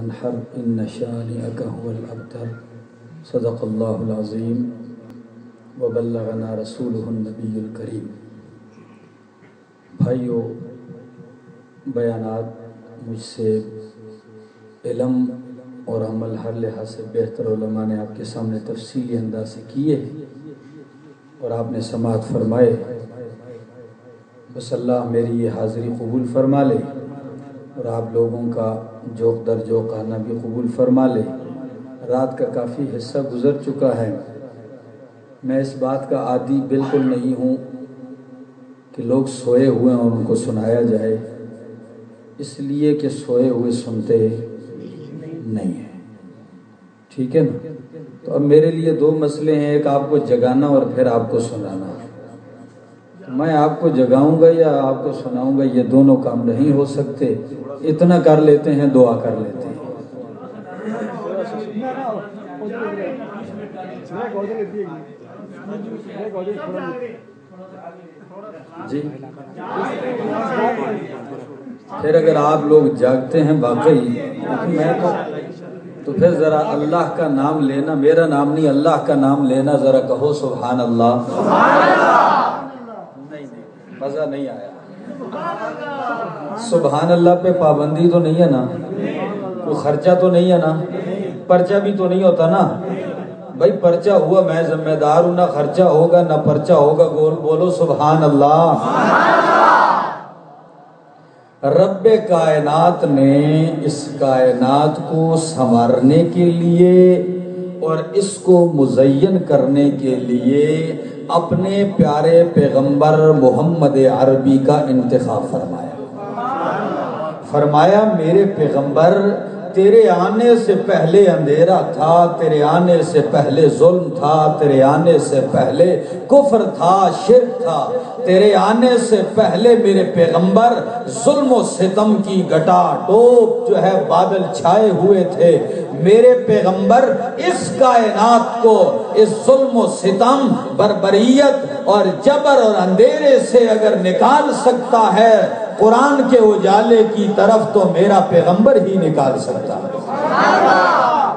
تنحر إن شانئك هو الأبتر صدق الله العظيم وبلغنا رسوله النبی الکریم۔ بھائیو، بیانات مجھ سے علم اور عمل ہر لحاظ سے بہتر علماء نے آپ کے سامنے تفصیلی انداز سے کیے اور آپ نے سماعت فرمائے۔ بس اللہ میری یہ حاضری قبول فرما لے اور آپ لوگوں کا جوق در جوق آنا بھی قبول فرما لے۔ رات کا کافی حصہ گزر چکا ہے، میں اس بات کا عادی بالکل نہیں ہوں کہ لوگ سوئے ہوئے ہیں اور ان کو سنایا جائے، اس لیے کہ سوئے ہوئے سنتے نہیں ہیں، ٹھیک ہے نا؟ تو اب میرے لیے دو مسئلے ہیں، ایک آپ کو جگانا اور پھر آپ کو سنانا۔ میں آپ کو جگاؤں گا یا آپ کو سناؤں گا، یہ دونوں کام نہیں ہو سکتے۔ اتنا کر لیتے ہیں، دعا کر لیتے ہیں۔ جی پھر اگر آپ لوگ جاگتے ہیں واقعی تو پھر ذرا اللہ کا نام لینا، میرا نام نہیں اللہ کا نام لینا، ذرا کہو سبحان اللہ۔ مزہ نہیں آیا؟ سبحان اللہ پہ پابندی تو نہیں ہے نا؟ کوئی خرچہ تو نہیں ہے نا؟ پرچہ بھی تو نہیں ہوتا نا؟ بھائی پرچہ ہوا میں ذمہ دار ہوں، نہ خرچہ ہوگا نہ پرچہ ہوگا، بولو سبحان اللہ۔ رب کائنات نے اس کائنات کو سنوارنے کے لیے اور اس کو مزین کرنے کے لیے اپنے پیارے پیغمبر محمد عربی کا انتخاب فرمایا میرے پیغمبر، تیرے آنے سے پہلے اندھیرا تھا، تیرے آنے سے پہلے ظلم تھا، تیرے آنے سے پہلے کفر تھا، شرک تھا، تیرے آنے سے پہلے میرے پیغمبر ظلم و ستم کی گٹا ٹوپ جو ہے بادل چھائے ہوئے تھے۔ میرے پیغمبر اس کائنات کو اس ظلم و ستم، بربریت اور جبر اور اندھیرے سے اگر نکال سکتا ہے قرآن کے اجالے کی طرف، تو میرا پیغمبر ہی نکال سکتا ہے۔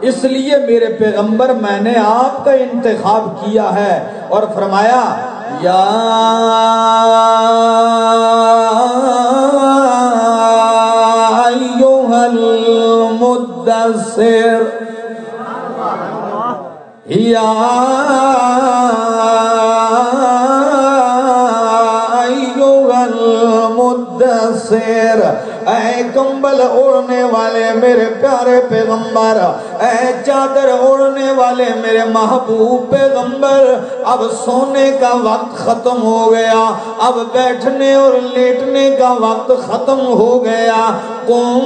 اس لیے میرے پیغمبر میں نے آپ کا انتخاب کیا ہے اور فرمایا یا ایھا المدثر یا اے کمبل اڑنے والے میرے پیارے پیغمبر، اے چادر اڑنے والے میرے محبوب پیغمبر، اب سونے کا وقت ختم ہو گیا، اب بیٹھنے اور لیٹنے کا وقت ختم ہو گیا۔ قم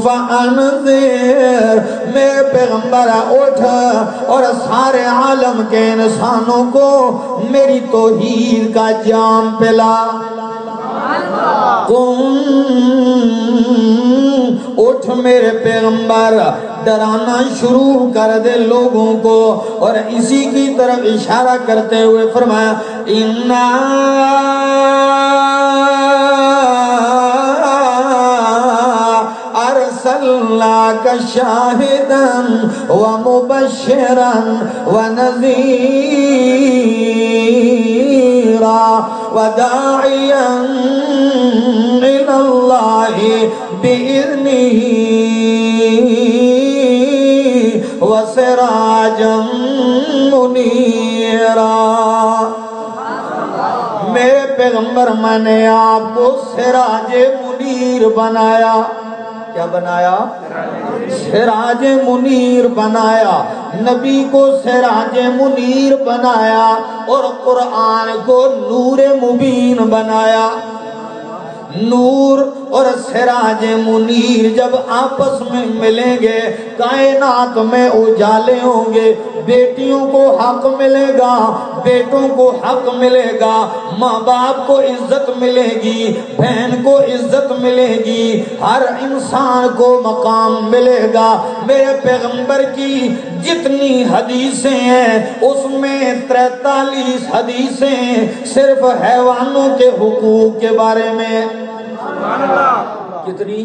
فانذر، میرے پیغمبر اٹھ اور سارے عالم کے انسانوں کو میری توحید کا جام پلا۔ اٹھ میرے پیغمبر، ڈرانا شروع کر دے لوگوں کو، اور اسی کی طرف اشارہ کرتے ہوئے فرمایا اِنَّا أَرْسَلْنَاكَ شَاهِدًا وَمُبَشِّرًا وَنَذِيرًا وَدَاعِيًا إِلَى اللَّهِ بِإِذْنِهِ وَسِرَاجًا مُنِيرًا۔ میرے پیغمبر میں نے آپ کو سراج منیر بنایا۔ کیا بنایا؟ سراج منیر بنایا، نبی کو سراج منیر بنایا اور قرآن کو نور مبین بنایا۔ نور اور سراج منیر جب آپس میں ملیں گے کائنات میں اجالے ہوں گے، بیٹیوں کو حق ملے گا، بیٹوں کو حق ملے گا، ماں باپ کو عزت ملے گی، بہن کو عزت ملے گی، ہر انسان کو مقام ملے گا۔ میرے پیغمبر کی جتنی حدیثیں ہیں اس میں 43 حدیثیں صرف حیوانوں کے حقوق کے بارے میں، کتنی؟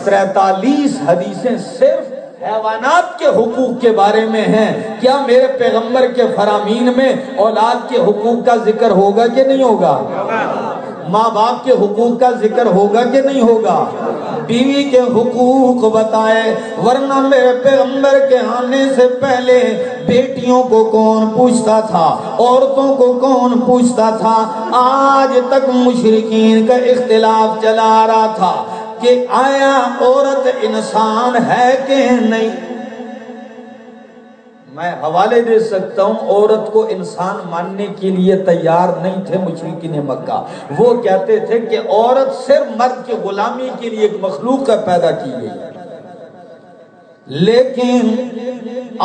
43 حدیثیں صرف حیوانات کے حقوق کے بارے میں ہیں. کیا میرے پیغمبر کے فرامین میں اولاد کے حقوق کا ذکر ہوگا کہ نہیں ہوگا؟ ماں باپ کے حقوق کا ذکر ہوگا کہ نہیں ہوگا؟ بیوی کے حقوق بتائے. ورنہ میرے پیغمبر کے آنے سے پہلے بیٹیوں کو کون پوچھتا تھا؟ عورتوں کو کون پوچھتا تھا؟ آج تک مشرکین کا اختلاف چلا آ رہا تھا کہ آیا عورت انسان ہے کہ نہیں. میں حوالے دے سکتا ہوں، عورت کو انسان ماننے کے لیے تیار نہیں تھے مشرکین مکہ. وہ کہتے تھے کہ عورت صرف مرد کی غلامی کے لیے ایک مخلوق کا پیدا کی گئی. لیکن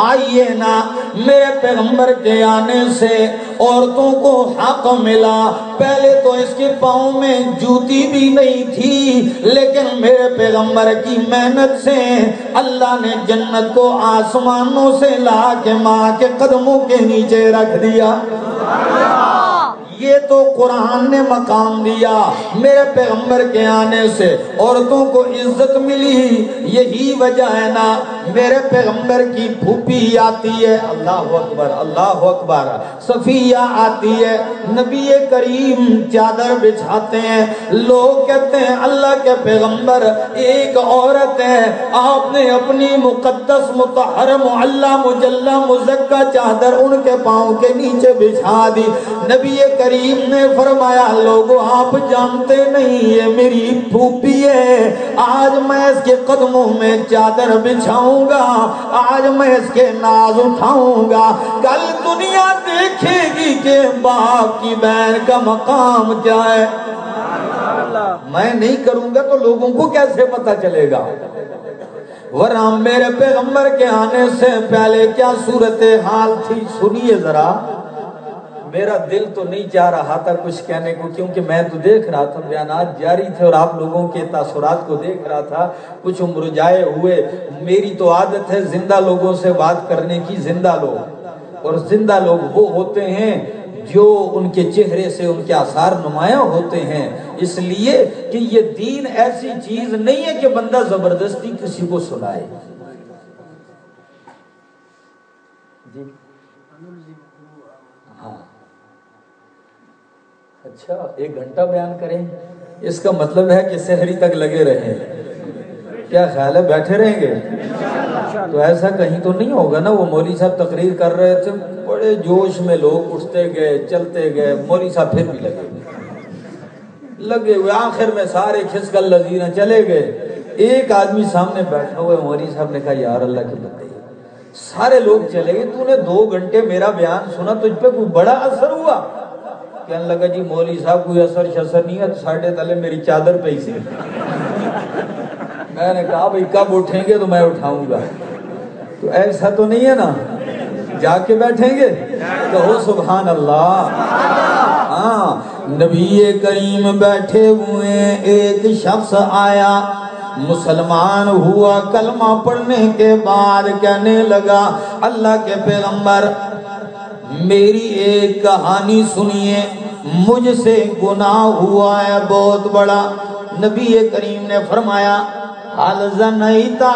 آئیے نا، میرے پیغمبر کے آنے سے عورتوں کو حق ملا. پہلے تو اس کے پاؤں میں جوتی بھی نہیں تھی، لیکن میرے پیغمبر کی محنت سے اللہ نے جنت کو آسمانوں سے لا کے ماں کے قدموں کے نیچے رکھ دیا. یہ تو قرآن نے مقام دیا. میرے پیغمبر کے آنے سے عورتوں کو عزت ملی. یہی وجہ ہے نا، میرے پیغمبر کی پھوپھی آتی ہے، اللہ اکبر اللہ اکبر، صفیہ آتی ہے، نبی کریم چادر بچھاتے ہیں. لوگ کہتے ہیں اللہ کے پیغمبر ایک عورت ہے، آپ نے اپنی مقدس مطہر معلی مجلہ مزکہ چادر ان کے پاؤں کے نیچے بچھا دی. نبی کریم نے فرمایا لوگوں آپ جانتے نہیں یہ میری پھوپھی ہے. آج میں اس کے قدموں میں چادر بچھاؤں گا، آج میں اس کے ناز اٹھاؤں گا. کل دنیا دیکھے گی کہ باپ کی بہن کا مقام کیا ہے. میں نہیں کروں گا تو لوگوں کو کیسے پتا چلے گا؟ ورنہ میرے پیغمبر کے آنے سے پہلے کیا صورتحال تھی سنیے ذرا. میرا دل تو نہیں چاہ رہا تھا کچھ کہنے کو، کیونکہ میں تو دیکھ رہا تھا بیانات جاری تھے اور آپ لوگوں کے تاثرات کو دیکھ رہا تھا، کچھ مرجائے ہوئے. میری تو عادت ہے زندہ لوگوں سے بات کرنے کی. زندہ لوگ، اور زندہ لوگ وہ ہوتے ہیں جو ان کے چہرے سے ان کے آثار نمایاں ہوتے ہیں. اس لیے کہ یہ دین ایسی چیز نہیں ہے کہ بندہ زبردستی کسی کو سنائے. ہاں اچھا، 1 گھنٹہ بیان کریں، اس کا مطلب ہے کہ سحری تک لگے رہیں. کیا خیال ہے بیٹھے رہیں گے؟ تو ایسا کہیں تو نہیں ہوگا نا. وہ مولوی صاحب تقریر کر رہے تھے، بڑے جوش میں لوگ اٹھتے گئے چلتے گئے، مولوی صاحب پھر بھی لگے ہوئے. آخر میں سارے کھسکل لذیذ چلے گئے. ایک آدمی سامنے بیٹھا ہوئے، مولوی صاحب نے کہا یار اللہ کے بندے، سارے لوگ چلے گئے، تو نے 2 گھنٹے میرا بیان سنا، تجھ پہ کوئی بڑا اثر ہوا؟ کہنے لگا جی مولوی صاحب کوئی اثر شسر نہیں ہے، ساڑھے تلے میری چادر پہ ہی سے. میں نے کہا بھئی کب اٹھیں گے تو میں اٹھاؤں گا. تو ایسا تو نہیں ہے نا، جا کے بیٹھیں گے؟ کہو سبحان اللہ. ہاں، نبی کریم بیٹھے ہوئے، ایک شخص آیا، مسلمان ہوا. کلمہ پڑھنے کے بعد کہنے لگا اللہ کے پیغمبر میری ایک کہانی سنیے، مجھ سے گناہ ہوا ہے بہت بڑا. نبی کریم نے فرمایا حال زنیتا،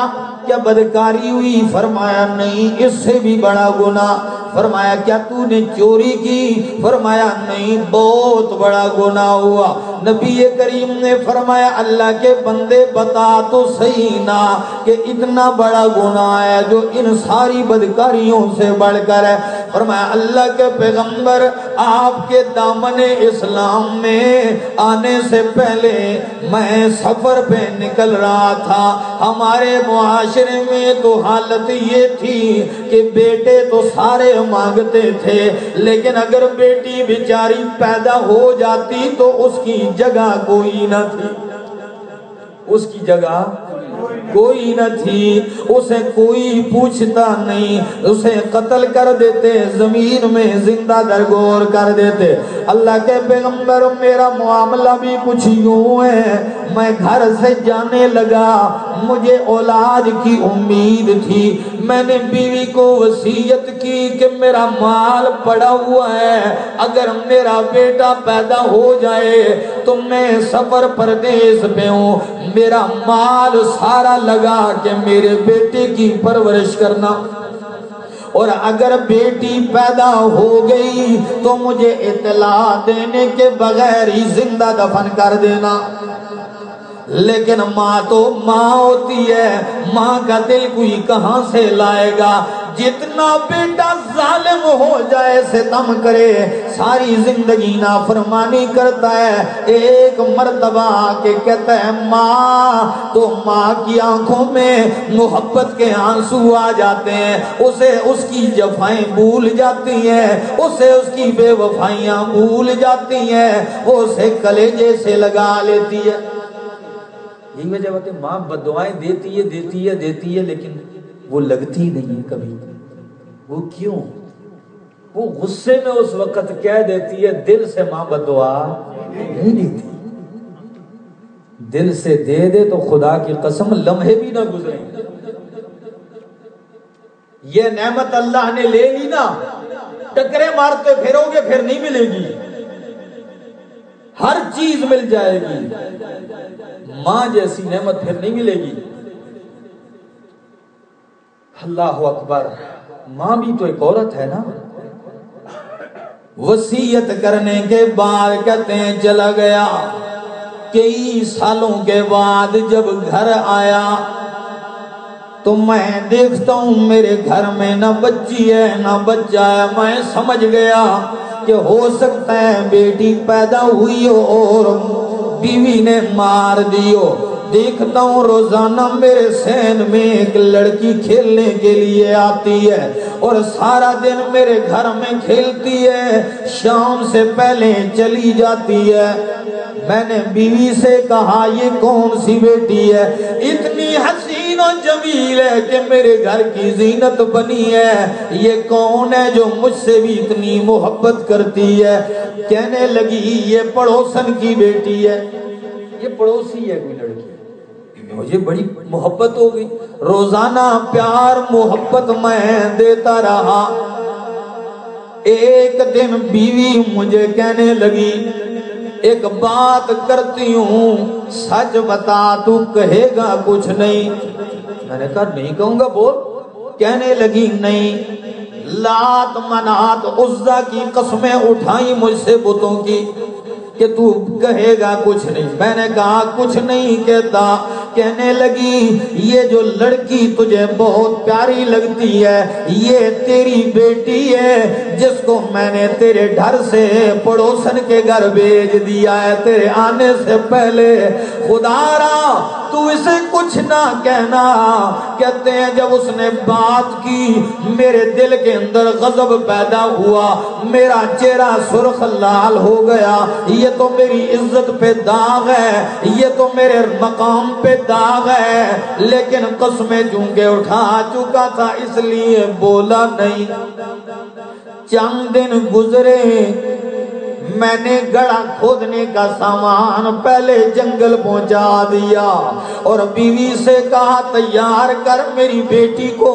کیا بدکاری ہوئی؟ فرمایا نہیں، اس سے بھی بڑا گناہ. فرمایا کیا تو نے چوری کی؟ فرمایا نہیں، بہت بڑا گناہ ہوا. نبی کریم نے فرمایا اللہ کے بندے بتا تو صحیح نا کہ اتنا بڑا گناہ ہے جو ان ساری بدکاریوں سے بڑھ کر ہے. فرمایا اللہ کے پیغمبر آپ کے دامن اسلام میں آنے سے پہلے میں سفر پہ نکل رہا تھا. ہمارے معاشرے میں تو حالت یہ تھی کہ بیٹے تو سارے مانگتے تھے، لیکن اگر بیٹی بیچاری پیدا ہو جاتی تو اس کی جگہ کوئی نہ تھی. اس کی جگہ کوئی نہ تھی، اسے کوئی پوچھتا نہیں، اسے قتل کر دیتے، زمین میں زندہ درگور کر دیتے۔ اللہ کے پیغمبر میرا معاملہ بھی کچھ یوں ہے، میں گھر سے جانے لگا، مجھے اولاد کی امید تھی، میں نے بیوی کو وصیت کی کہ میرا مال پڑا ہوا ہے، اگر میرا بیٹا پیدا ہو جائے تو میں سفر پردیس پہ ہوں، میرا مال سارا لگا کہ میرے بیٹے کی پرورش کرنا، اور اگر بیٹی پیدا ہو گئی تو مجھے اطلاع دینے کے بغیر ہی زندہ دفن کر دینا۔ لیکن ماں تو ماں ہوتی ہے، ماں کا دل کوئی کہاں سے لائے گا؟ جتنا بیٹا ظالم ہو جائے، ستم کرے، ساری زندگی نافرمانی کرتا ہے، ایک مرتبہ آکے کہتا ہے ماں، تو ماں کی آنکھوں میں محبت کے آنسو آ جاتے ہیں، اسے اس کی جفائیں بھول جاتی ہیں، اسے اس کی بے وفائیاں بھول جاتی ہیں، وہ اسے کلیجے سے لگا لیتی ہے۔ یہی وجہ ہوتی ہے ماں بددعائیں دیتی ہے لیکن وہ لگتی نہیں ہے کبھی۔ وہ کیوں؟ وہ غصے میں اس وقت کہہ دیتی ہے، دل سے ماں بددعا نہیں دیتی، دل سے دے دے تو خدا کی قسم لمحے بھی نہ گزریں۔ یہ نعمت اللہ نے لے لی نا، ٹکرے مارتے پھرو گے پھر نہیں ملے گی، ہر چیز مل جائے گی، ماں جیسی نعمت پھر نہیں ملے گی۔ اللہ اکبر، ماں بھی تو ایک عورت ہے نا۔ وصیت کرنے کے بعد کہتے ہیں چلا گیا، کئی سالوں کے بعد جب گھر آیا تو میں دیکھتا ہوں میرے گھر میں نہ بچی ہے نہ بچہ ہے، میں سمجھ گیا کہ ہو سکتا ہے بیٹی پیدا ہوئی ہو اور بیوی نے مار دی ہو۔ دیکھتا ہوں روزانہ میرے سین میں ایک لڑکی کھیلنے کے لیے آتی ہے اور سارا دن میرے گھر میں کھیلتی ہے، شام سے پہلے چلی جاتی ہے۔ میں نے بیوی سے کہا یہ کون سی بیٹی ہے؟ اتنی حسین و جمیل ہے کہ میرے گھر کی زینت بنی ہے، یہ کون ہے جو مجھ سے بھی اتنی محبت کرتی ہے؟ کہنے لگی یہ پڑوسن کی بیٹی ہے، یہ پڑوسی ہے کوئی لڑکی۔ مجھے بڑی محبت ہو گئی، روزانہ پیار محبت میں دیتا رہا۔ ایک دن بیوی مجھے کہنے لگی ایک بات کرتی ہوں، سچ بتا تو کہے گا کچھ نہیں؟ میں نے کہا نہیں کہوں گا، بول۔ کہنے لگی نہیں، لات منات عزا کی قسمیں اٹھائیں مجھ سے بتوں کی کہ تو کہے گا کچھ نہیں۔ میں نے کہا کچھ نہیں کہتا۔ کہنے لگی یہ جو لڑکی تجھے بہت پیاری لگتی ہے یہ تیری بیٹی ہے جس کو میں نے تیرے ڈر سے پڑوسن کے گھر بھیج دیا ہے تیرے آنے سے پہلے۔ خدا را تو اسے کچھ نہ کہنا۔ کہتے ہیں جب اس نے بات کی میرے دل کے اندر غضب پیدا ہوا، میرا چہرہ سرخ لال ہو گیا۔ یہ تو میری عزت پہ داغ ہے، یہ تو میرے مقام پہ داغ ہے، لیکن قسمیں چونکہ اٹھا چکا تھا اس لیے بولا نہیں۔ چند دن گزرے، میں نے گڑھا کھودنے کا سامان پہلے جنگل پہنچا دیا اور بیوی سے کہا تیار کر میری بیٹی کو۔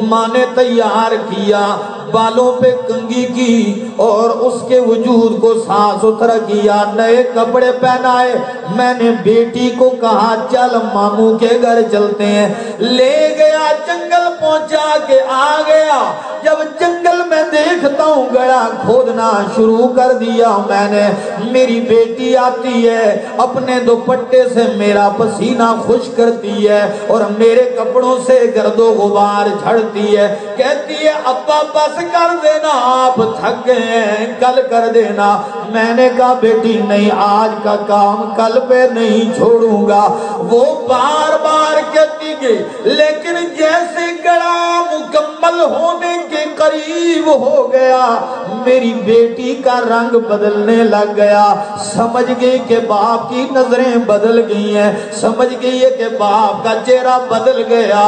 ماں نے تیار کیا، بالوں پہ کنگھی کی اور اس کے وجود کو صاف ستھرا کیا، نئے کپڑے پہنائے۔ میں نے بیٹی کو کہا چل ماموں کے گھر چلتے ہیں، لے گیا، جنگل پہنچا کے آ گیا۔ جب جنگل میں دیکھتا ہوں گڑھا کھودنا شروع کر دیا میں نے، میری بیٹی آتی ہے اپنے دوپٹے سے میرا پسینہ خشک کرتی ہے اور میرے کپڑوں سے گرد و غبار جھڑتی ہے، کہتی ہے ابا بس کر دینا، آپ تھک گئے ہیں، کل کر دینا۔ میں نے کہا بیٹی نہیں، آج کا کام کل پہ نہیں چھوڑوں گا۔ وہ بار بار کہتی گئی، لیکن جیسے گڑھا مکمل ہونے کے قریب ہو گیا میری بیٹی کا رنگ بدلنے لگ گیا. سمجھ گئی کہ باپ کی نظریں بدل گئی ہیں, سمجھ گئی ہے کہ باپ کا چہرہ بدل گیا.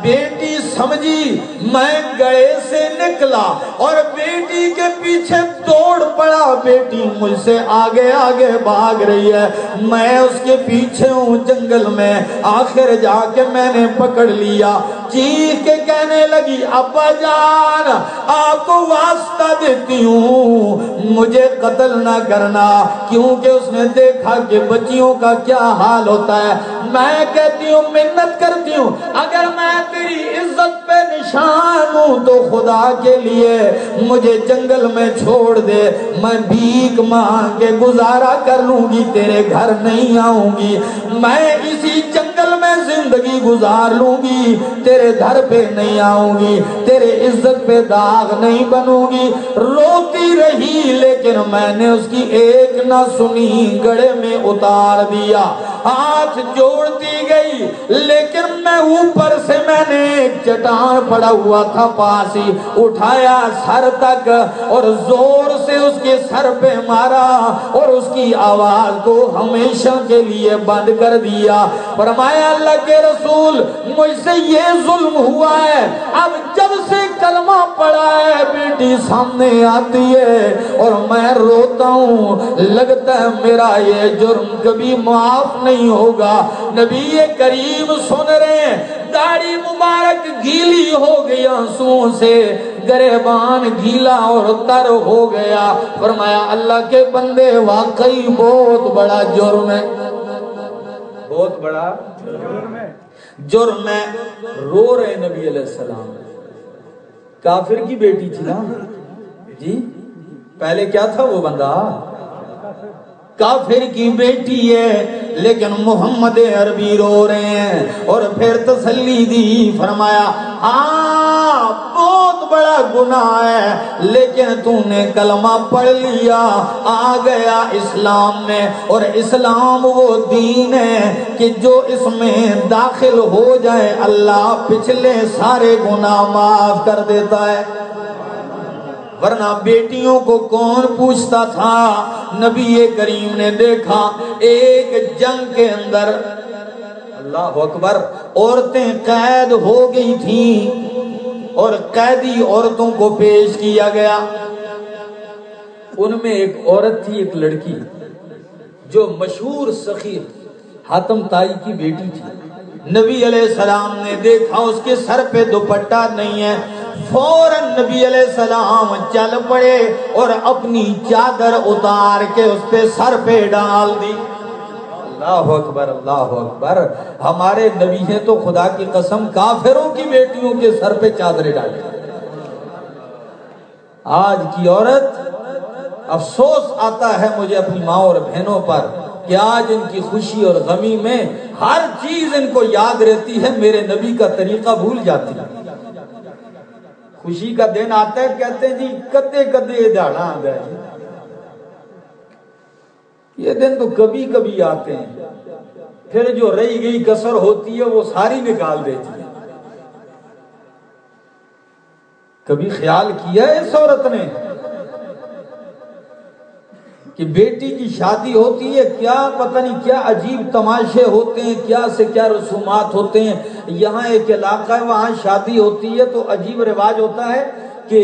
بیٹی سمجھی میں گڑے سے نکلا اور بیٹی کے پیچھے دوڑ پڑا. بیٹی مجھ سے آگے آگے بھاگ رہی ہے, میں اس کے پیچھے ہوں جنگل میں. آخر جا کے میں نے پکڑ لیا, چیخ کے کہنے لگی ابا جان آپ کو واسطہ دیتی ہوں مجھے قتل نہ کرنا, کیونکہ اس نے دیکھا کہ بچیوں کا کیا حال ہوتا ہے. میں کہتی ہوں منت کرتی ہوں اگر میں تیری عزت پہ نشان ہوں تو خدا کے لیے مجھے جنگل میں چھوڑ دے, میں بھیک مانگ کے گزارا کر لوں گی, تیرے گھر نہیں آؤں گی, میں اسی جنگل میں زندگی گزار لوں گی, تیرے گھر پہ نہیں آؤں گی, تیرے عزت پہ داغ نہیں بنوں گی. روتی رہی لیکن میں نے اس کی ایک نہ سنی, گڑھے میں اتار دیا. ہاتھ جوڑتی گئی لیکن میں اوپر سے میں نے ایک چٹان پڑا ہوا تھا پاس ہی, اٹھایا سر تک اور زور سے اس کے سر پہ مارا اور اس کی آواز کو ہمیشہ کے لیے بند کر دیا. فرمایا اللہ کے رسول مجھ سے یہ ظلم ہوا ہے, اب جب سے کلمہ پڑا ہے بیٹی سامنے آتی ہے اور میں روتا ہوں, لگتا ہے میرا یہ جرم کبھی معاف نہیں ہوگا. نبی کریم سن رہے ہیں, داڑھی مبارک گیلی ہو گئی آنسوؤں سے, گریبان گیلا اور تر ہو گیا. فرمایا اللہ کے بندے واقعی بہت بڑا جرم ہے, بہت بڑا جرم ہے. رو رہے نبی علیہ السلام. کافر کی بیٹی تھی نا جی, پہلے کیا تھا وہ بندہ, کافر کی بیٹی ہے, لیکن محمد عربی رو رہے ہیں. اور پھر تسلی دی, فرمایا ہاں بہت بڑا گناہ ہے لیکن تو نے کلمہ پڑھ لیا, آ گیا اسلام میں, اور اسلام وہ دین ہے کہ جو اس میں داخل ہو جائے اللہ پچھلے سارے گناہ معاف کر دیتا ہے. ورنہ بیٹیوں کو کون پوچھتا تھا. نبی کریم نے دیکھا ایک جنگ کے اندر, اللہ اکبر, عورتیں قید ہو گئی تھیں اور قیدی عورتوں کو پیش کیا گیا. ان میں ایک عورت تھی, ایک لڑکی جو مشہور سخی حاتم طائی کی بیٹی تھی. نبی علیہ السلام نے دیکھا اس کے سر پہ دوپٹہ نہیں ہے, فوراً نبی علیہ السلام چل پڑے اور اپنی چادر اتار کے اس پہ سر پہ ڈال دی. اللہ اکبر, اللہ اکبر. ہمارے نبی ہیں تو خدا کی قسم کافروں کی بیٹیوں کے سر پہ چادریں ڈالیں. آج کی عورت, افسوس آتا ہے مجھے اپنی ماں اور بہنوں پر کہ آج ان کی خوشی اور غمی میں ہر چیز ان کو یاد رہتی ہے, میرے نبی کا طریقہ بھول جاتی ہے. خوشی کا دن آتا ہے کہتے ہیں جی کدے کدے دہاڑا آتا ہے, یہ دن تو کبھی کبھی آتے ہیں, پھر جو رہی گئی کسر ہوتی ہے وہ ساری نکال دیتی ہے. کبھی خیال کیا ہے اس عورت نے کہ بیٹی کی شادی ہوتی ہے, کیا پتہ نہیں کیا عجیب تماشے ہوتے ہیں, کیا سے کیا رسومات ہوتے ہیں. یہاں ایک علاقہ ہے وہاں شادی ہوتی ہے تو عجیب رواج ہوتا ہے کہ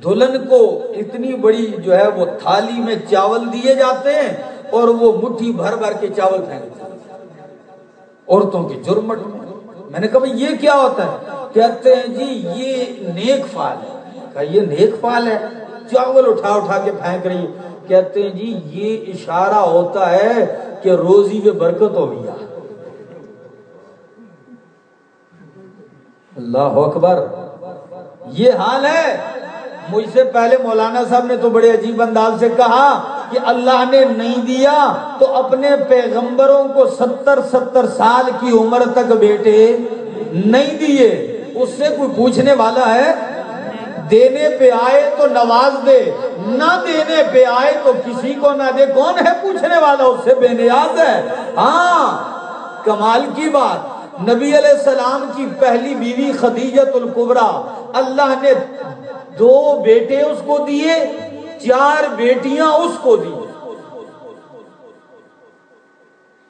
دلہن کو اتنی بڑی جو ہے وہ تھالی میں چاول دیے جاتے ہیں اور وہ مٹھی بھر بھر کے چاول پھینکتے ہیں عورتوں کی جرمٹ میں. میں نے کہا یہ کیا ہوتا ہے؟ کہتے ہیں جی یہ نیک فعل ہے. کہا یہ نیک فعل ہے, چاول اٹھا اٹھا کے پھینک رہی ہے. کہتے ہیں جی یہ اشارہ ہوتا ہے کہ روزی میں برکت ہو گیا. اللہ اکبر, یہ حال ہے. مجھ سے پہلے مولانا صاحب نے تو بڑے عجیب انداز سے کہا کہ اللہ نے نہیں دیا تو اپنے پیغمبروں کو 70 سال کی عمر تک بیٹے نہیں دیے. اس سے کوئی پوچھنے والا ہے؟ دینے پہ آئے تو نواز دے, نہ دینے پہ آئے تو کسی کو نہ دے. کون ہے پوچھنے والا؟ اس سے بے نیاز ہے. ہاں کمال کی بات, نبی علیہ السلام کی پہلی بیوی خدیجۃ الکبریٰ، اللہ نے 2 بیٹے اس کو دیے، 4 بیٹیاں اس کو دی،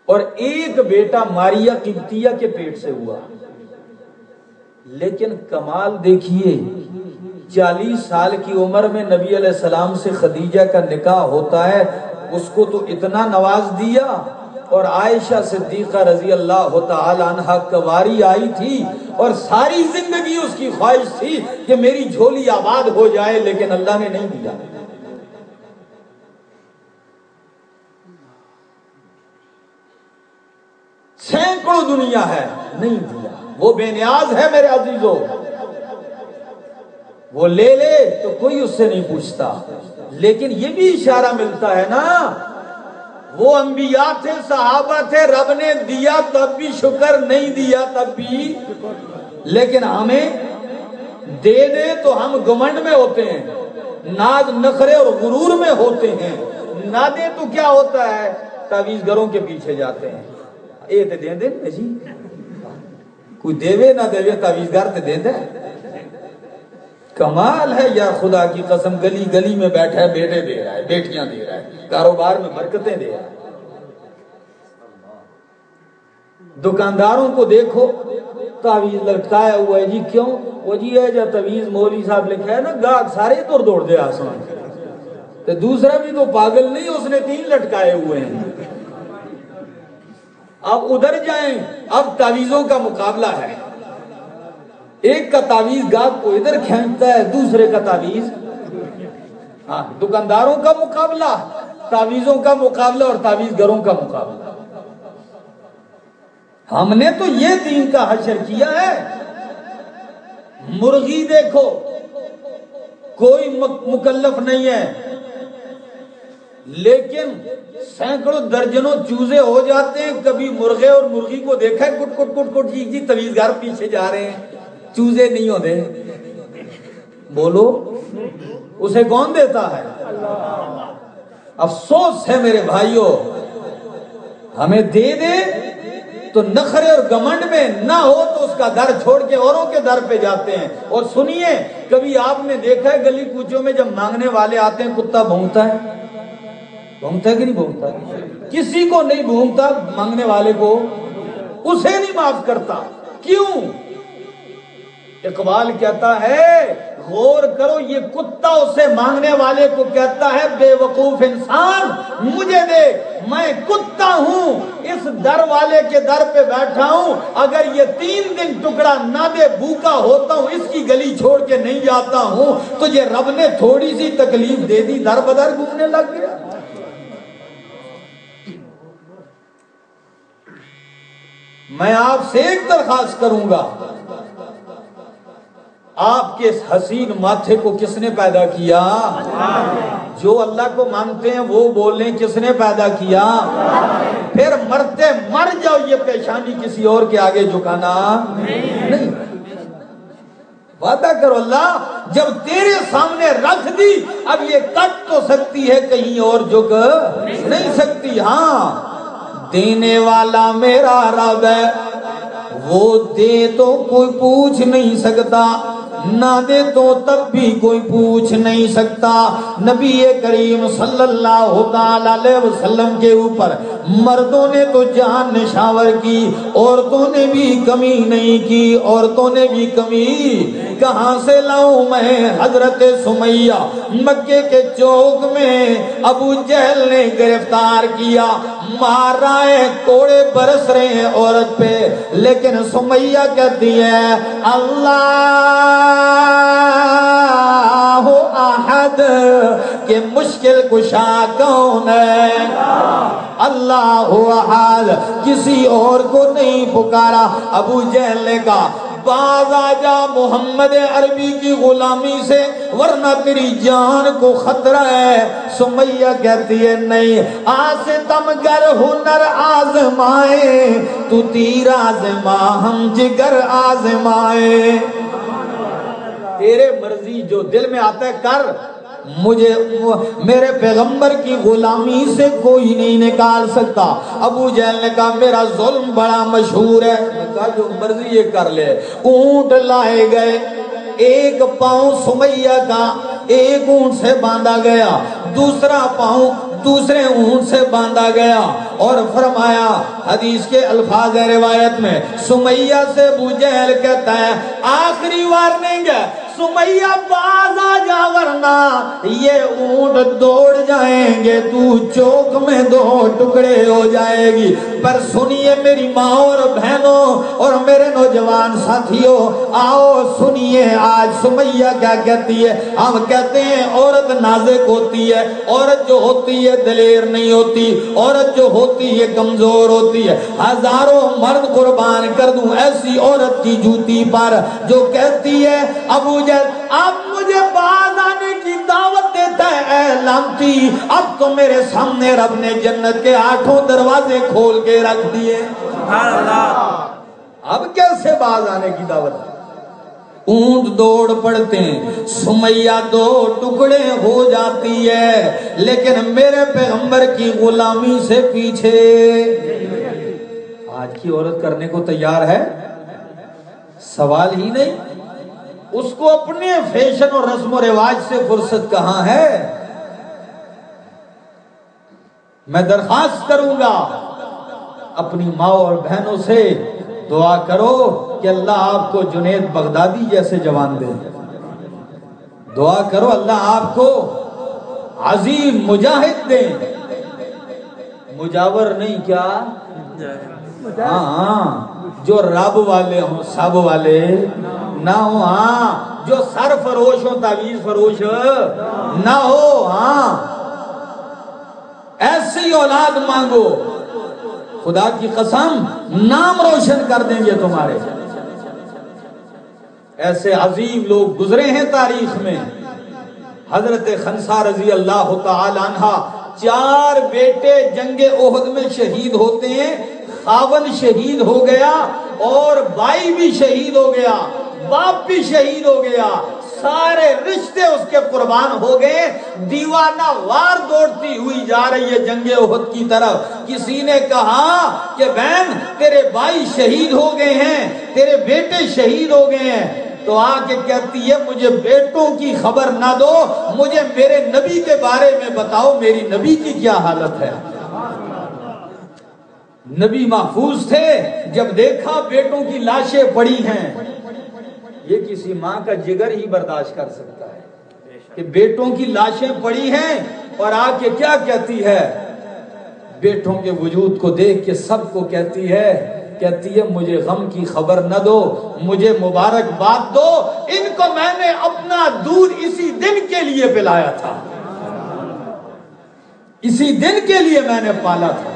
اور 1 بیٹا ماریہ قبطیہ کے پیٹ سے ہوا۔ لیکن کمال دیکھیے، 40 سال کی عمر میں نبی علیہ السلام سے خدیجہ کا نکاح ہوتا ہے، اس کو تو اتنا نواز دیا، اور عائشہ صدیقہ رضی اللہ تعالی عنہا کنواری آئی تھی، اور ساری زندگی اس کی خواہش تھی کہ میری جھولی آباد ہو جائے، لیکن اللہ نے نہیں دیا۔ سینکڑوں دنیا ہے، نہیں دیا۔ وہ بے نیاز ہے میرے عزیزو، وہ لے لے تو کوئی اس سے نہیں پوچھتا۔ لیکن یہ بھی اشارہ ملتا ہے نا، وہ انبیاء تھے، صحابہ تھے، رب نے دیا تب بھی شکر، نہیں دیا تب بھی، لیکن ہمیں دے دے تو ہم گھمنڈ میں ہوتے ہیں، ناز نخرے اور غرور میں ہوتے ہیں، نہ دے تو کیا ہوتا ہے، تعویذ گروں کے پیچھے جاتے ہیں۔ اے تے دے دے جی، کوئی دیوے نہ دیوے تعویذ گر تے دے دے۔ کمال ہے یا خدا کی قسم، گلی گلی میں بیٹھا ہے، بیٹے دے رہا ہے، بیٹیاں دے رہا ہے، کاروبار میں برکتیں دے رہا ہے۔ دکانداروں کو دیکھو، تعویذ لٹکایا ہوا ہے جی، کیوں؟ وہ جی ہے جو تعویذ مولوی صاحب لکھا ہے نا، گاہک سارے توڑ دوڑ دے آسمان، تو دوسرا بھی تو پاگل نہیں، اس نے 3 لٹکائے ہوئے ہیں۔ اب ادھر جائیں، اب تعویذوں کا مقابلہ ہے، ایک کا تعویذ گاہک کو ادھر کھینچتا ہے، دوسرے کا تعویذ، ہاں، دکانداروں کا مقابلہ، تعویذوں کا مقابلہ اور تعویذ گروں کا مقابلہ۔ ہم نے تو یہ دین کا حشر کیا ہے۔ مرغی دیکھو، کوئی مکلف نہیں ہے، لیکن سینکڑوں درجنوں چوزے ہو جاتے ہیں۔ کبھی مرغے اور مرغی کو دیکھا ہے کٹ کٹ کٹ کٹ جی تعویذ گھر پیچھے جا رہے ہیں، چوزے نہیں ہوتے، بولو اسے کون دیتا ہے؟ افسوس ہے میرے بھائیوں، ہمیں دے دے تو نخرے اور گمنڈ میں نہ ہو تو اس کا در چھوڑ کے اوروں کے در پہ جاتے ہیں۔ اور سنیے، کبھی آپ نے دیکھا ہے گلی کوچوں میں جب مانگنے والے آتے ہیں کتا بھونکتا ہے؟ بھونکتا ہے کہ نہیں بھونکتا؟ کسی کو نہیں بھونکتا، مانگنے والے کو اسے نہیں معاف کرتا۔ کیوں؟ اقبال کہتا ہے، غور کرو، یہ کتا اسے مانگنے والے کو کہتا ہے، بے وقوف انسان مجھے دے، میں کتا ہوں، اس در والے کے در پہ بیٹھا ہوں، اگر یہ 3 دن ٹکڑا نہ دے بھوکا ہوتا ہوں، اس کی گلی چھوڑ کے نہیں جاتا ہوں۔ تو یہ رب نے تھوڑی سی تکلیف دے دی، در بدر گھومنے لگ گیا۔ میں آپ سے ایک درخواست کروں گا، آپ کے اس حسین ماتھے کو کس نے پیدا کیا؟ جو اللہ کو مانتے ہیں وہ بولیں، کس نے پیدا کیا؟ پھر مرتے مر جاؤ، یہ پیشانی کسی اور کے آگے جھکانا نہیں۔ وعدہ کرو اللہ، جب تیرے سامنے رکھ دی، اب یہ کٹ تو سکتی ہے، کہیں اور جھک نہیں سکتی۔ ہاں، دینے والا میرا رب ہے، وہ دے تو کوئی پوچھ نہیں سکتا، نہ دے تو تب بھی کوئی پوچھ نہیں سکتا۔ نبی کریم صلی اللہ تعالی علیہ وسلم کے اوپر مردوں نے تو جان نشاور کی، عورتوں نے بھی کمی نہیں کی، عورتوں نے بھی کمی کہاں سے لاؤں میں؟ حضرت سمیہ مکے کے چوک میں ابو جہل نے گرفتار کیا، مار رہا ہے، کوڑے برس رہے ہیں عورت پہ، لیکن سمیہ کہتی ہے اللہ احد، کہ مشکل کشا کون ہے؟ اللہ احد، کسی اور کو نہیں پکارا۔ ابو جہل نے کہا باز آ جا محمد عربی کی غلامی سے، ورنہ تیری جان کو خطرہ ہے۔ سمیہ کہتی ہے نہیں، آستم گر ہنر آزمائے، تو تیر آزما ہم جگر آزمائے۔ تیرے مرضی جو دل میں آتا ہے کر، مجھے میرے پیغمبر کی غلامی سے کوئی نہیں نکال سکتا۔ ابو جہل نے کہا میرا ظلم بڑا مشہور ہے، کہا جو مرضی یہ کر لے۔ اونٹ لائے گئے، ایک پاؤں سمیہ کا ایک اونٹ سے باندھا گیا، دوسرا پاؤں دوسرے اونٹ سے باندھا گیا، اور فرمایا حدیث کے الفاظ روایت میں سمیہ سے ابو جہل کہتا ہے آخری وارننگ ہے، سمیہ باز آ جا ورنہ یہ اونٹ دوڑ جائیں گے، تو چوک میں دو ٹکڑے ہو جائے گی۔ پر سنیے میری ماں اور بہنوں اور میرے نوجوان ساتھیوں، آؤ سنیے آج سمیہ کیا کہتی ہے۔ ہم کہتے ہیں عورت نازک ہوتی ہے، عورت جو ہوتی ہے دلیر نہیں ہوتی، عورت جو ہوتی ہے کمزور ہوتی ہے۔ ہزاروں مرد قربان کر دوں ایسی عورت کی جوتی پر جو کہتی ہے ابو اب مجھے باز آنے کی دعوت دیتا ہے، اے لعنتی اب تو میرے سامنے رب نے جنت کے 8 دروازے کھول کے رکھ دیے، اب کیسے باز آنے کی دعوت ہے؟ اونٹ دوڑ پڑتے ہیں، سمیہ 2 ٹکڑے ہو جاتی ہے، لیکن میرے پیغمبر کی غلامی سے پیچھے۔ آج کی عورت کرنے کو تیار ہے، سوال ہی نہیں، اس کو اپنے فیشن اور رسم و رواج سے فرصت کہاں ہے؟ میں درخواست کروں گا اپنی ماں اور بہنوں سے، دعا کرو کہ اللہ آپ کو جنید بغدادی جیسے جوان دے، دعا کرو اللہ آپ کو عظیم مجاہد دے، مجاور نہیں کیا، ہاں جو رب والے ہوں سب والے نہ ہو، ہاں جو سر فروش ہو تعویذ فروش نہ ہو، ہاں ایسی اولاد مانگو خدا کی قسم نام روشن کر دیں گے تمہارے۔ ایسے عظیم لوگ گزرے ہیں تاریخ میں۔ حضرت خنسا رضی اللہ تعالی عنہ 4 بیٹے جنگ احد میں شہید ہوتے ہیں، خاون شہید ہو گیا اور بھائی بھی شہید ہو گیا، باپ بھی شہید ہو گیا، سارے رشتے اس کے قربان ہو گئے، دیوانہ وار دوڑتی ہوئی جا رہی ہے جنگ احد کی طرف۔ کسی نے کہا کہ بہن تیرے بھائی شہید ہو گئے ہیں، تیرے بیٹے شہید ہو گئے ہیں، تو آ کے کہتی ہے مجھے بیٹوں کی خبر نہ دو، مجھے میرے نبی کے بارے میں بتاؤ میری نبی کی کیا حالت ہے۔ نبی محفوظ تھے، جب دیکھا بیٹوں کی لاشیں پڑی ہیں، یہ کسی ماں کا جگر ہی برداشت کر سکتا ہے کہ بیٹوں کی لاشیں پڑی ہیں، اور آ کے کیا کہتی ہے، بیٹوں کے وجود کو دیکھ کے سب کو کہتی ہے مجھے غم کی خبر نہ دو، مجھے مبارکباد دو، ان کو میں نے اپنا دودھ اسی دن کے لیے پلایا تھا، اسی دن کے لیے میں نے پالا تھا۔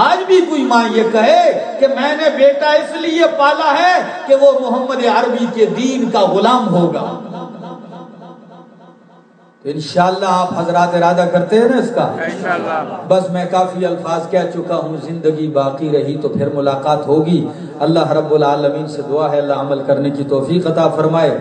آج بھی کوئی ماں یہ کہے کہ میں نے بیٹا اس لیے پالا ہے کہ وہ محمد عربی کے دین کا غلام ہوگا، تو انشاءاللہ آپ حضرات ارادہ کرتے ہیں نا اس کا؟ بس میں کافی الفاظ کہہ چکا ہوں، زندگی باقی رہی تو پھر ملاقات ہوگی۔ اللہ رب العالمین سے دعا ہے اللہ عمل کرنے کی توفیق عطا فرمائے۔